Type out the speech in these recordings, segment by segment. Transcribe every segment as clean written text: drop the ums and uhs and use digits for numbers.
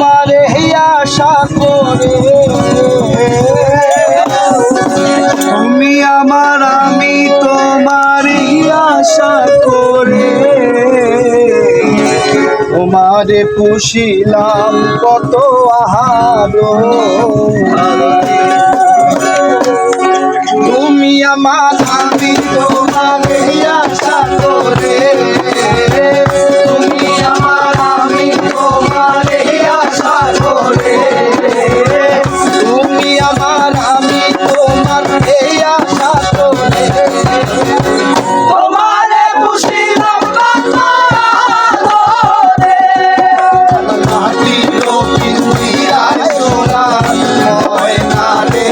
তোমারে আশা করে, তুমি আমার আমি তোমারে আশা করে, তোমারে পুষিলাম কত আহার। তুমি আমার আমি তোমারে আশা করে, তুমি আমার আমি তোমারে আশা করে, তুমি আমার আমি তোমারে আশা করে, তোমারে পুষিলাম কত আদরে। মাটির পিঞ্জিরায় সোনা ময়না রে,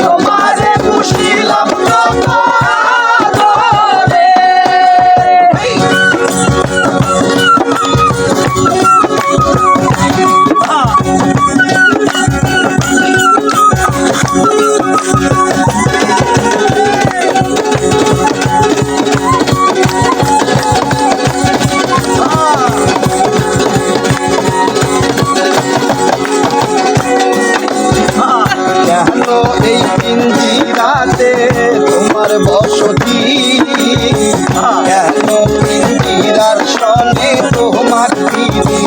তোমারে পুষিলাম কত আদরে। এই পিঞ্জিরাতে তোমার বসতি, কেন পিঞ্জিরার সনে তোমার পিরিতি।